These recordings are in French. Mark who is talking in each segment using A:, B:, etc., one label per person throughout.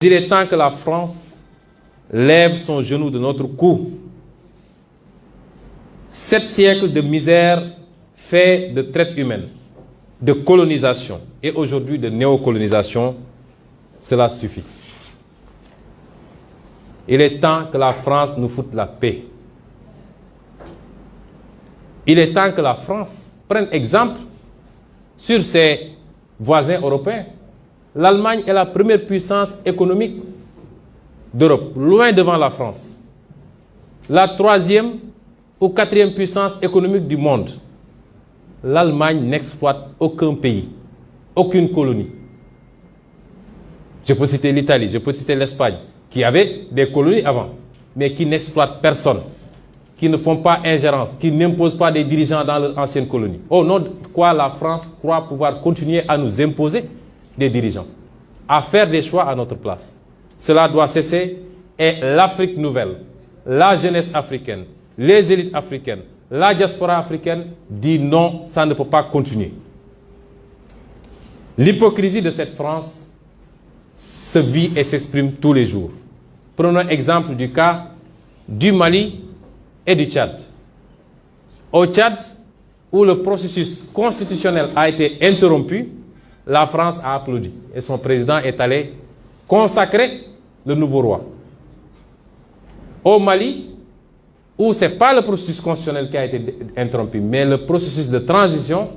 A: Il est temps que la France lève son genou de notre cou. 7 siècles de misère fait de traite humaine, de colonisation et aujourd'hui de néocolonisation, cela suffit. Il est temps que la France nous foute la paix. Il est temps que la France prenne exemple sur ses voisins européens. L'Allemagne est la première puissance économique d'Europe, loin devant la France. La 3e ou 4e puissance économique du monde. L'Allemagne n'exploite aucun pays, aucune colonie. Je peux citer l'Italie, je peux citer l'Espagne, qui avait des colonies avant, mais qui n'exploitent personne, qui ne font pas ingérence, qui n'imposent pas des dirigeants dans leur ancienne colonie. Au nom de quoi la France croit pouvoir continuer à nous imposer des dirigeants, à faire des choix à notre place. Cela doit cesser et l'Afrique nouvelle, la jeunesse africaine, les élites africaines, la diaspora africaine dit non, ça ne peut pas continuer. L'hypocrisie de cette France se vit et s'exprime tous les jours. Prenons exemple du cas du Mali et du Tchad. Au Tchad, où le processus constitutionnel a été interrompu, la France a applaudi et son président est allé consacrer le nouveau roi. Au Mali, où ce n'est pas le processus constitutionnel qui a été interrompu, mais le processus de transition,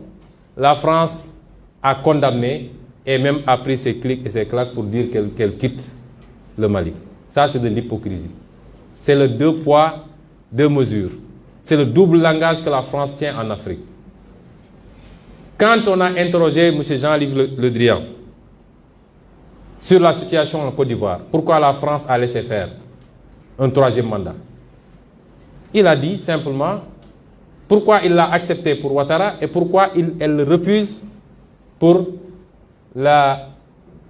A: la France a condamné et même a pris ses clics et ses claques pour dire qu'elle quitte le Mali. Ça, c'est de l'hypocrisie. C'est le 2 poids, 2 mesures. C'est le double langage que la France tient en Afrique. Quand on a interrogé M. Jean-Yves Le Drian sur la situation en Côte d'Ivoire, pourquoi la France a laissé faire un 3e mandat, il a dit simplement pourquoi il l'a accepté pour Ouattara et pourquoi elle le refuse pour la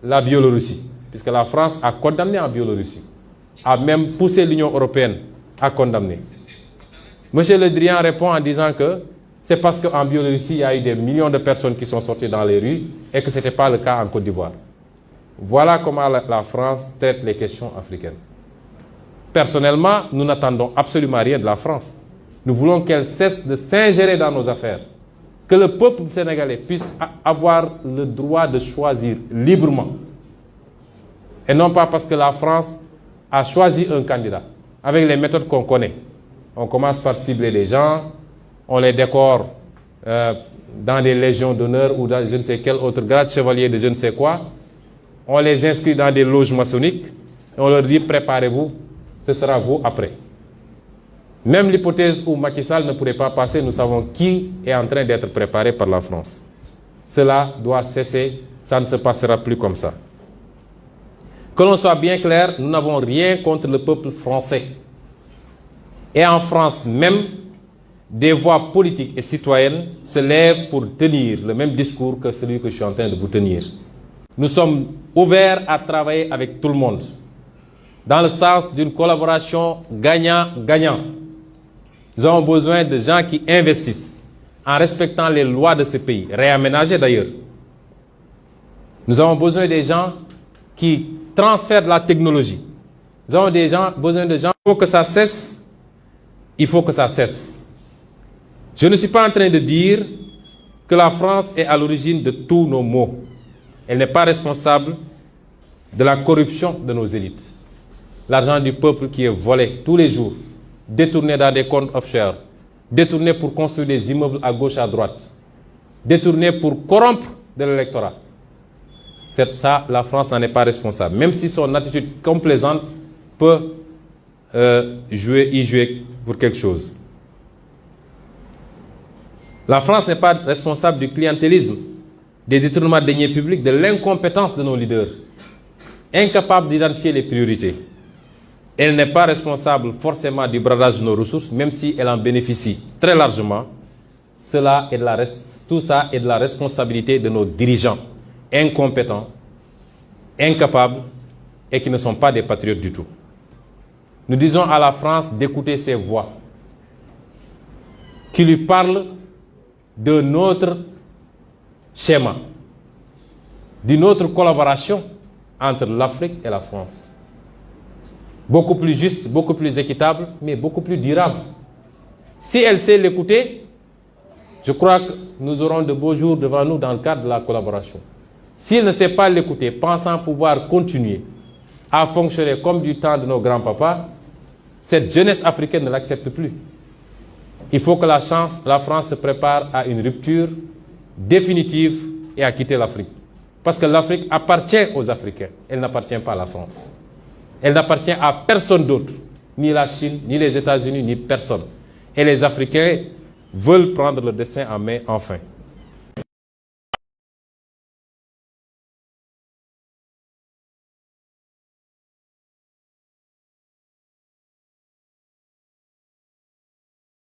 A: Biélorussie. Puisque la France a condamné en Biélorussie, a même poussé l'Union européenne à condamner. M. Le Drian répond en disant que c'est parce qu'en Biélorussie, il y a eu des millions de personnes qui sont sorties dans les rues et que ce n'était pas le cas en Côte d'Ivoire. Voilà comment la France traite les questions africaines. Personnellement, nous n'attendons absolument rien de la France. Nous voulons qu'elle cesse de s'ingérer dans nos affaires. Que le peuple sénégalais puisse avoir le droit de choisir librement. Et non pas parce que la France a choisi un candidat, avec les méthodes qu'on connaît. On commence par cibler les gens, on les décore dans des légions d'honneur ou dans je ne sais quel autre grade, chevalier de je ne sais quoi. On les inscrit dans des loges maçonniques et on leur dit préparez-vous, ce sera vous après. Même l'hypothèse où Macky Sall ne pourrait pas passer, nous savons qui est en train d'être préparé par la France. Cela doit cesser, ça ne se passera plus comme ça. Que l'on soit bien clair, nous n'avons rien contre le peuple français. Et en France même, des voix politiques et citoyennes se lèvent pour tenir le même discours que celui que je suis en train de vous tenir. Nous sommes ouverts à travailler avec tout le monde, dans le sens d'une collaboration gagnant-gagnant. Nous avons besoin de gens qui investissent en respectant les lois de ce pays, réaménagées d'ailleurs. Nous avons besoin des gens qui transfèrent de la technologie. Nous avons besoin de gens. Il faut que ça cesse. Il faut que ça cesse. Je ne suis pas en train de dire que la France est à l'origine de tous nos maux. Elle n'est pas responsable de la corruption de nos élites. L'argent du peuple qui est volé tous les jours, détourné dans des comptes offshore, détourné pour construire des immeubles à gauche, à droite, détourné pour corrompre de l'électorat. C'est ça, la France n'en est pas responsable. Même si son attitude complaisante peut y jouer pour quelque chose. La France n'est pas responsable du clientélisme, des détournements de deniers publics, de l'incompétence de nos leaders, incapables d'identifier les priorités. Elle n'est pas responsable forcément du bradage de nos ressources, même si elle en bénéficie très largement. Tout ça est de la responsabilité de nos dirigeants, incompétents, incapables et qui ne sont pas des patriotes du tout. Nous disons à la France d'écouter ces voix qui lui parlent de notre schéma, d'une autre collaboration entre l'Afrique et la France. Beaucoup plus juste, beaucoup plus équitable, mais beaucoup plus durable. Si elle sait l'écouter, je crois que nous aurons de beaux jours devant nous dans le cadre de la collaboration. S'il ne sait pas l'écouter, pensant pouvoir continuer à fonctionner comme du temps de nos grands-papas, cette jeunesse africaine ne l'accepte plus. Il faut que la France se prépare à une rupture définitive et à quitter l'Afrique. Parce que l'Afrique appartient aux Africains, elle n'appartient pas à la France. Elle n'appartient à personne d'autre, ni la Chine, ni les États-Unis, ni personne. Et les Africains veulent prendre le destin en main enfin.